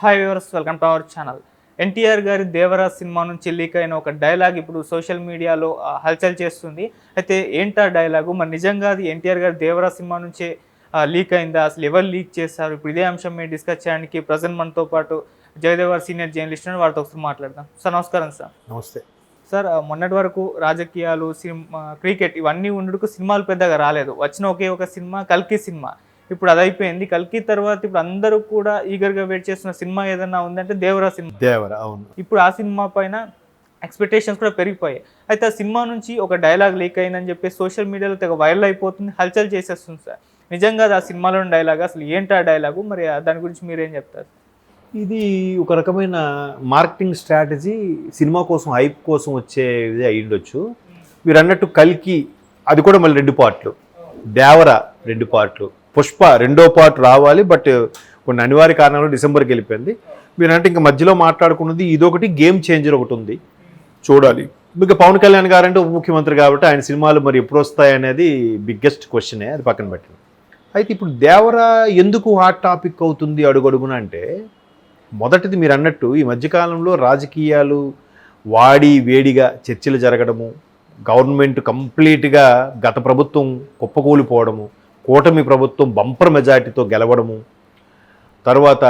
Hi viewers, welcome to our channel. NTR గారి Devara cinema నుంచి leak అయిన ఒక డైలాగ్ ఇప్పుడు సోషల్ మీడియాలో హల్చల్ చేస్తుంది. అయితే ఏంటా డైలాగు, మరి నిజంగా అది ఎన్టీఆర్ గారి దేవరా సినిమా నుంచే లీక్ అయిందా, అసలు ఎవరు లీక్ చేశారు? ఇప్పుడు ఇదే అంశం మీద డిస్కస్ చేయడానికి ప్రజెంట్ మనతో పాటు జయదేవర్ సీనియర్ జర్నలిస్ట్ అని వారితో ఒకసారి మాట్లాడదాం. సార్ నమస్కారం. సార్ నమస్తే. సార్, మొన్నటి వరకు రాజకీయాలు, క్రికెట్ ఇవన్నీ ఉండడుకు సినిమాలు పెద్దగా రాలేదు. వచ్చిన ఒకే ఒక సినిమా కల్కి సినిమా. ఇప్పుడు అది అయిపోయింది. కల్కి తర్వాత ఇప్పుడు అందరూ కూడా ఈగర్గా వెయిట్ చేస్తున్న సినిమా ఏదన్నా ఉందంటే దేవరా సినిమా. దేవరా, అవును. ఇప్పుడు ఆ సినిమా పైన ఎక్స్పెక్టేషన్స్ కూడా పెరిగిపోయాయి. అయితే ఆ సినిమా నుంచి ఒక డైలాగ్ లీక్ అయిందని చెప్పి సోషల్ మీడియాలో తెగ వైరల్ అయిపోతుంది, హల్చల్ చేసేస్తుంది. సార్ నిజంగా అది ఆ సినిమాలోని డైలాగ్, అసలు ఏంటి ఆ డైలాగు, మరి దాని గురించి మీరేం చెప్తారు? ఇది ఒక రకమైన మార్కెటింగ్ స్ట్రాటజీ, సినిమా కోసం, హైప్ కోసం వచ్చేది అయి ఉండొచ్చు. మీరు అన్నట్టు కల్కి అది కూడా మళ్ళీ 2 పార్ట్లు, దేవరా 2 పార్ట్లు, పుష్ప 2వ పార్ట్ రావాలి, బట్ కొన్ని అనివార్య కారణాలు డిసెంబర్కి వెళ్ళిపోయింది. మీరు అంటే ఇంకా మధ్యలో మాట్లాడుకున్నది ఇదొకటి, గేమ్ చేంజర్ ఒకటి ఉంది, చూడాలి. ఇంకా పవన్ కళ్యాణ్ గారంటే ఉప ముఖ్యమంత్రి కాబట్టి ఆయన సినిమాలు మరి ఎప్పుడు వస్తాయి అనేది బిగ్గెస్ట్ క్వశ్చనే, అది పక్కన పెట్టింది. అయితే ఇప్పుడు దేవరా ఎందుకు హాట్ టాపిక్ అవుతుంది అడుగడుగున అంటే, మొదటిది మీరు అన్నట్టు ఈ మధ్యకాలంలో రాజకీయాలు వాడి వేడిగా చర్చలు జరగడము, గవర్నమెంట్ కంప్లీట్గా గత ప్రభుత్వం కుప్పకూలిపోవడము, కూటమి ప్రభుత్వం బంపర్ మెజార్టీతో గెలవడము, తర్వాత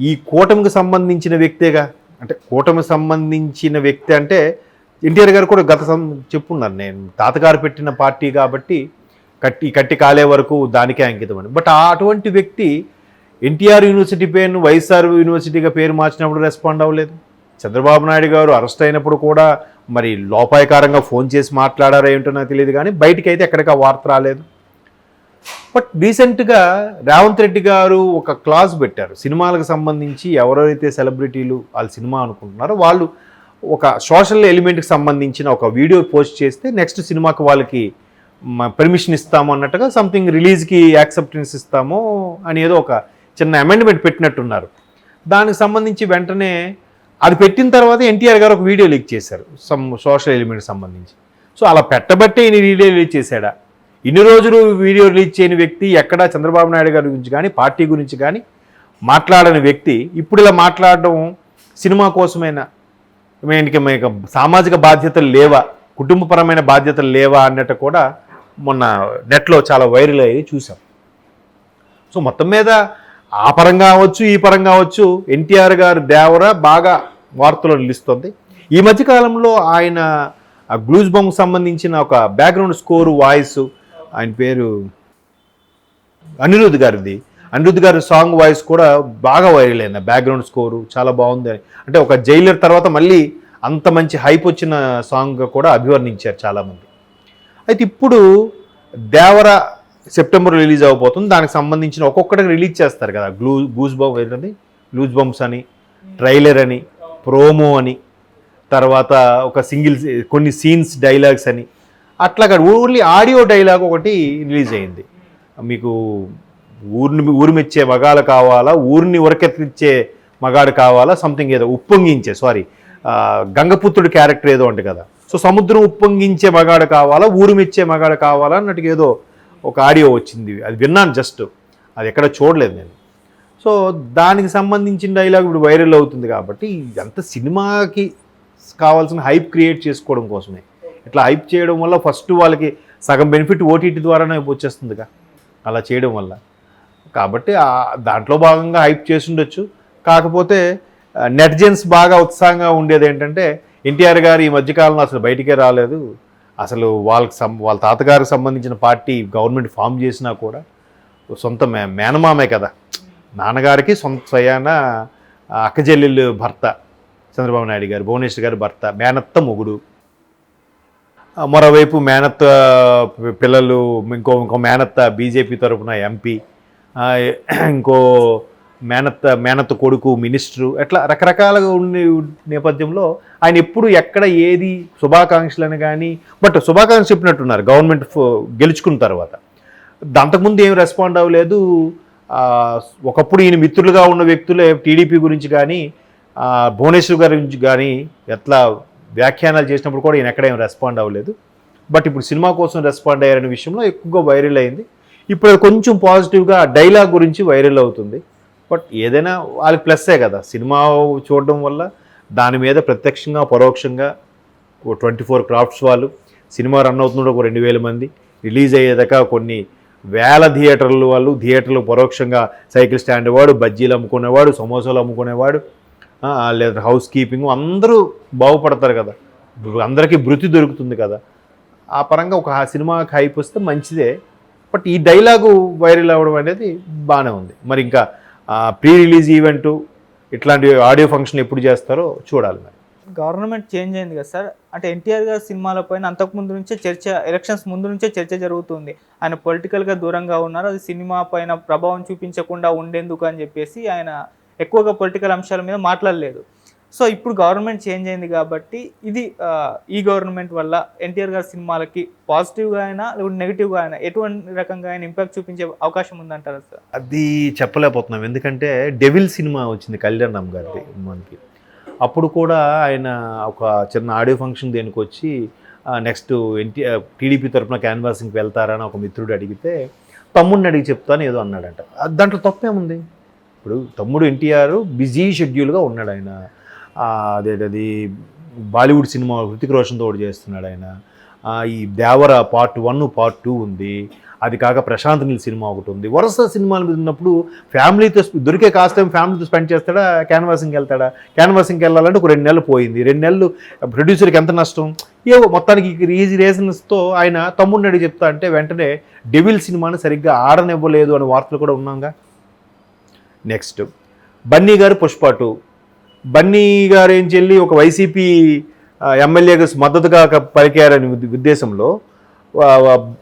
ఈ కూటమికి సంబంధించిన వ్యక్తిగా, అంటే కూటమికి సంబంధించిన వ్యక్తి అంటే ఎన్టీఆర్ గారు కూడా చెప్పున్నారు, నేను తాతగారు పెట్టిన పార్టీ కాబట్టి కట్టి కాలే వరకు దానికే అంకితం అని. బట్ అటువంటి వ్యక్తి ఎన్టీఆర్ యూనివర్సిటీ పేరును వైఎస్ఆర్ యూనివర్సిటీగా పేరు మార్చినప్పుడు రెస్పాండ్ అవ్వలేదు. చంద్రబాబు నాయుడు గారు అరెస్ట్ అయినప్పుడు కూడా మరి లోపాయకారంగా ఫోన్ చేసి మాట్లాడారో ఏంటో నాకు తెలియదు, కానీ బయటికి అయితే ఎక్కడికి ఆ వార్త రాలేదు. బట్ రీసెంట్గా రేవంత్ రెడ్డి గారు ఒక క్లాజ్ పెట్టారు, సినిమాలకు సంబంధించి ఎవరైతే సెలబ్రిటీలు వాళ్ళ సినిమా అనుకుంటున్నారో వాళ్ళు ఒక సోషల్ ఎలిమెంట్కి సంబంధించిన ఒక వీడియో పోస్ట్ చేస్తే నెక్స్ట్ సినిమాకి వాళ్ళకి పర్మిషన్ ఇస్తాము అన్నట్టుగా, సంథింగ్ రిలీజ్కి యాక్సెప్టెన్స్ ఇస్తాము అని ఏదో ఒక చిన్న అమెండ్మెంట్ పెట్టినట్టున్నారు. దానికి సంబంధించి వెంటనే అది పెట్టిన తర్వాత ఎన్టీఆర్ గారు ఒక వీడియో లీక్ చేశారు సోషల్ ఎలిమెంట్కి సంబంధించి. సో అలా పెట్టబట్టే ఈయన వీడియో రిలీజ్ చేశాడా? ఇన్ని రోజులు వీడియో రిలీజ్ చేయని వ్యక్తి, ఎక్కడా చంద్రబాబు నాయుడు గారి గురించి కానీ పార్టీ గురించి కానీ మాట్లాడని వ్యక్తి ఇప్పుడు ఇలా మాట్లాడడం సినిమా కోసమైనా, మీకు సామాజిక బాధ్యతలు లేవా, కుటుంబపరమైన బాధ్యతలు లేవా అన్నట్టు కూడా మొన్న నెట్లో చాలా వైరల్ అయ్యి చూసాం. సో మొత్తం మీద ఆ పరంగా అవచ్చు, ఈ పరంగా అవచ్చు, ఎన్టీఆర్ గారు దేవరా బాగా వార్తలో నిలుస్తుంది. ఈ మధ్యకాలంలో ఆయన గ్లూజ్ బంప్కి సంబంధించిన ఒక బ్యాక్గ్రౌండ్ స్కోరు వాయిస్, ఆయన పేరు అనిరుద్ధ్ గారిది, అనిరుద్ధ్ గారి సాంగ్ వాయిస్ కూడా బాగా వైరల్ అయింది. బ్యాక్గ్రౌండ్ స్కోరు చాలా బాగుంది, అంటే ఒక జైలర్ తర్వాత మళ్ళీ అంత మంచి హైప్ వచ్చిన సాంగ్ కూడా అభివర్ణించారు చాలామంది. అయితే ఇప్పుడు దేవరా సెప్టెంబర్ రిలీజ్ అవ్వబోతుంది. దానికి సంబంధించిన ఒక్కొక్కటికి రిలీజ్ చేస్తారు కదా, గ్లూజ్ బంప్స్ అని, ట్రైలర్ అని, ప్రోమో అని, తర్వాత ఒక కొన్ని సీన్స్ డైలాగ్స్ అని, అట్లాగా ఓన్లీ ఆడియో డైలాగ్ ఒకటి రిలీజ్ అయింది. మీకు ఊరు మెచ్చే మగాడు కావాలా, ఊరిని ఉరకెత్తిచ్చే మగాడు కావాలా, సంథింగ్ ఏదో గంగపుత్రుడు క్యారెక్టర్ ఏదో అంటే కదా. సో సముద్రం ఉప్పొంగించే మగాడు కావాలా, ఊరు మెచ్చే మగాడు కావాలా అన్నట్టుగా ఏదో ఒక ఆడియో వచ్చింది. అది విన్నాను, జస్ట్ అది ఎక్కడ చూడలేదు నేను. సో దానికి సంబంధించిన డైలాగ్ ఇప్పుడు వైరల్ అవుతుంది కాబట్టి ఇదంతా సినిమాకి కావాల్సిన హైప్ క్రియేట్ చేసుకోవడం కోసమే. ఇట్లా హైప్ చేయడం వల్ల ఫస్ట్ వాళ్ళకి సగం బెనిఫిట్ ఓటీటీ ద్వారానే వచ్చేస్తుందిగా అలా చేయడం వల్ల. కాబట్టి దాంట్లో భాగంగా హైప్ చేసి ఉండొచ్చు. కాకపోతే నెటిజన్స్ బాగా ఉత్సాహంగా ఉండేది ఏంటంటే, ఎన్టీఆర్ గారు ఈ మధ్యకాలంలో అసలు బయటికే రాలేదు, అసలు వాళ్ళ తాతగారికి సంబంధించిన పార్టీ గవర్నమెంట్ ఫామ్ చేసినా కూడా సొంత మేనమామే కదా, నాన్నగారికి స్వయాన అక్కజెల్లెలు భర్త చంద్రబాబు నాయుడు గారు, భువనేశ్వర్ గారి భర్త, మేనత్త మొగుడు, మరోవైపు మేనత్త పిల్లలు, ఇంకో మేనత్త బీజేపీ తరఫున ఎంపీ, ఇంకో మేనత్త కొడుకు మినిస్టరు, అట్లా రకరకాలుగా ఉండే నేపథ్యంలో ఆయన ఎప్పుడు ఎక్కడ ఏది శుభాకాంక్షలను కానీ, బట్ శుభాకాంక్ష చెప్పినట్టున్నారు గవర్నమెంట్ గెలుచుకున్న తర్వాత. అంతకుముందు ఏం రెస్పాండ్ అవ్వలేదు. ఒకప్పుడు ఈయన మిత్రులుగా ఉన్న వ్యక్తులే టీడీపీ గురించి కానీ భువనేశ్వర్ గారి గురించి కానీ ఎట్లా వ్యాఖ్యానాలు చేసినప్పుడు కూడా ఈయన ఎక్కడ ఏం రెస్పాండ్ అవ్వలేదు. బట్ ఇప్పుడు సినిమా కోసం రెస్పాండ్ అయ్యారనే విషయంలో ఎక్కువగా వైరల్ అయింది. ఇప్పుడు కొంచెం పాజిటివ్గా డైలాగ్ గురించి వైరల్ అవుతుంది. బట్ ఏదైనా వాళ్ళకి ప్లస్సే కదా, సినిమా చూడడం వల్ల దాని మీద ప్రత్యక్షంగా పరోక్షంగా 24 క్రాఫ్ట్స్ వాళ్ళు, సినిమా రన్ అవుతుండే ఒక 2000 మంది, రిలీజ్ అయ్యేదాకా కొన్ని వేల థియేటర్లు పరోక్షంగా సైకిల్ స్టాండ్ వాడు, బజ్జీలు అమ్ముకునేవాడు, సమోసాలు అమ్ముకునేవాడు, లేదా హౌస్ కీపింగ్, అందరూ బాగుపడతారు కదా, అందరికీ భృతి దొరుకుతుంది కదా. ఆ పరంగా ఒక సినిమాకి హైప్ వస్తే మంచిదే. బట్ ఈ డైలాగు వైరల్ అవ్వడం అనేది బాగానే ఉంది. మరి ఇంకా ప్రీ రిలీజ్ ఈవెంటు ఇట్లాంటి ఆడియో ఫంక్షన్ ఎప్పుడు చేస్తారో చూడాలి. మరి గవర్నమెంట్ చేంజ్ అయింది కదా సార్, అంటే ఎన్టీఆర్ గారి సినిమాలపైన అంతకుముందు నుంచే చర్చ, ఎలక్షన్స్ ముందు నుంచే చర్చ జరుగుతుంది. ఆయన పొలిటికల్గా దూరంగా ఉన్నారు, అది సినిమా పైన ప్రభావం చూపించకుండా ఉండేందుకు అని చెప్పేసి ఆయన ఎక్కువగా పొలిటికల్ అంశాల మీద మాట్లాడలేదు. సో ఇప్పుడు గవర్నమెంట్ చేంజ్ అయింది కాబట్టి ఇది ఈ గవర్నమెంట్ వల్ల ఎన్టీఆర్ గారి సినిమాలకి పాజిటివ్గా అయినా లేకుంటే నెగిటివ్గా అయినా ఎటువంటి రకంగా ఆయన ఇంపాక్ట్ చూపించే అవకాశం ఉందంటారా సార్? అది చెప్పలేకపోతున్నాం, ఎందుకంటే డెవిల్ సినిమా వచ్చింది కళ్యాణ్ రామ్ గారిది మనకి. అప్పుడు కూడా ఆయన ఒక చిన్న ఆడియో ఫంక్షన్ దేనికి వచ్చి నెక్స్ట్ టీడీపీ తరఫున క్యాన్వాసింగ్కి వెళ్తారని ఒక మిత్రుడు అడిగితే తమ్ముడిని అడిగి చెప్తాను ఏదో అన్నాడంట. దాంట్లో తప్పేముంది? ఇప్పుడు తమ్ముడు ఎన్టీఆర్ బిజీ షెడ్యూల్గా ఉన్నాడు. ఆయన అదేది బాలీవుడ్ సినిమా హృతిక్ రోషన్తో ఒకటి చేస్తున్నాడు ఆయన. ఈ దేవర పార్ట్ 1 పార్ట్ 2 ఉంది, అది కాక ప్రశాంత్ నీల్ సినిమా ఒకటి ఉంది. వరుస సినిమాలు మీద ఉన్నప్పుడు ఫ్యామిలీతో దొరికే కాస్ట్ టైం ఫ్యామిలీతో స్పెండ్ చేస్తాడా, క్యాన్వాసింగ్కి వెళ్తాడా? క్యాన్వాసింగ్కి వెళ్ళాలంటే ఒక 2 నెలలు పోయింది. 2 నెలలు ప్రొడ్యూసర్కి ఎంత నష్టం? ఏవో మొత్తానికి ఈజీ రీజన్స్తో ఆయన తమ్ముడిని అడిగి చెప్తా అంటే వెంటనే డెవిల్ సినిమాని సరిగ్గా ఆడనివ్వలేదు అనే వార్తలు కూడా ఉన్నాగా. నెక్స్ట్ బన్నీ గారు పుష్ప 2. బన్నీ గారు ఏం చెల్లి ఒక వైసీపీ ఎమ్మెల్యేకి మద్దతుగా పలికారని ఉద్దేశంలో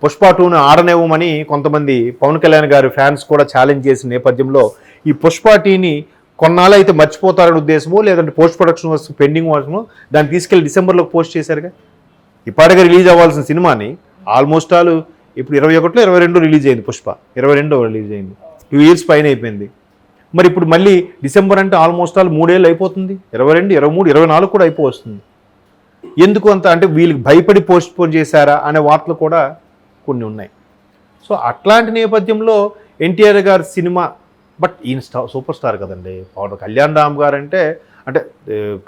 పుష్ప 2ను ఆడనివ్వమని కొంతమంది పవన్ కళ్యాణ్ గారి ఫ్యాన్స్ కూడా ఛాలెంజ్ చేసిన నేపథ్యంలో ఈ పుష్ప 2ని కొన్నాళ్ళు అయితే మర్చిపోతారనే ఉద్దేశమో లేదంటే పోస్ట్ ప్రొడక్షన్ వస్తు పెండింగ్ వస్తుందో దాన్ని తీసుకెళ్లి డిసెంబర్లో పోస్ట్ చేశారుగా. ఇప్పటికే రిలీజ్ అవ్వాల్సిన సినిమాని ఆల్మోస్ట్ ఆల్ ఇప్పుడు 21లో 22 రిలీజ్ అయింది. పుష్ప 22 రిలీజ్ అయింది, 2 years పైన అయిపోయింది. మరి ఇప్పుడు మళ్ళీ డిసెంబర్ అంటే ఆల్మోస్ట్ ఆల్ 3 ఏళ్ళు అయిపోతుంది. 22, 23, 24 కూడా అయిపోతుంది. ఎందుకు అంత అంటే వీళ్ళకి భయపడి పోస్ట్ పోన్ చేశారా అనే వార్తలు కూడా కొన్ని ఉన్నాయి. సో అట్లాంటి నేపథ్యంలో ఎన్టీఆర్ గారి సినిమా, బట్ ఈయన సూపర్ స్టార్ కదండి. కళ్యాణ్ రామ్ గారు అంటే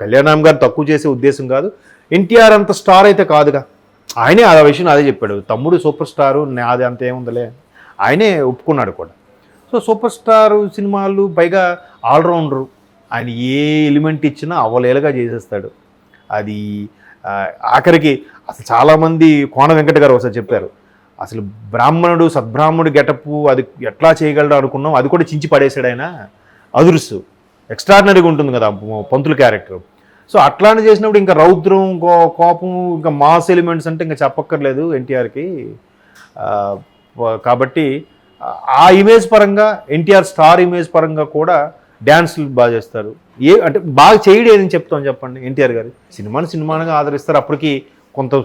కళ్యాణ్ రామ్ గారు తక్కువ చేసే ఉద్దేశం కాదు, ఎన్టీఆర్ అంత స్టార్ అయితే కాదుగా. ఆయనే ఆ విషయం అదే చెప్పాడు, తమ్ముడు సూపర్ స్టారు, నాది అంత ఏముందలే, ఆయనే ఒప్పుకున్నాడు కూడా. సో సూపర్ స్టార్ సినిమాలు పైగా ఆల్రౌండరు, ఆయన ఏ ఎలిమెంట్ ఇచ్చినా అవలేలుగా చేసేస్తాడు. అది ఆఖరికి అసలు చాలామంది కోన వెంకట గారు ఒకసారి చెప్పారు, అసలు బ్రాహ్మణుడు సద్బ్రాహ్మణుడు గెటప్ అది ఎట్లా చేయగలడు అనుకున్నాం, అది కూడా చించి పడేశాడు ఆయన. అదుర్సు ఎక్స్ట్రాడినరీగా ఉంటుంది కదా పంతులు క్యారెక్టర్. సో అట్లాంటి చేసినప్పుడు ఇంకా రౌద్రం, కోపం, ఇంకా మాస్ ఎలిమెంట్స్ అంటే ఇంకా చెప్పక్కర్లేదు ఎన్టీఆర్కి. కాబట్టి ఆ ఇమేజ్ పరంగా ఎన్టీఆర్ స్టార్ ఇమేజ్ పరంగా కూడా డ్యాన్సులు బాగా చేస్తారు. అంటే బాగా చేయడం ఏదని చెప్తాం చెప్పండి. ఎన్టీఆర్ గారు సినిమాగా ఆదరిస్తారు, అప్పటికి కొంత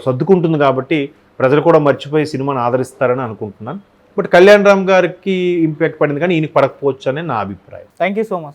సర్దుకుంటుంది కాబట్టి ప్రజలు కూడా మర్చిపోయి సినిమాని ఆదరిస్తారని అనుకుంటున్నాను. బట్ కళ్యాణ్ రామ్ గారికి ఇంపాక్ట్ పడింది కానీ ఈయనకి పడకపోవచ్చు అనే నా అభిప్రాయం. Thank you so much.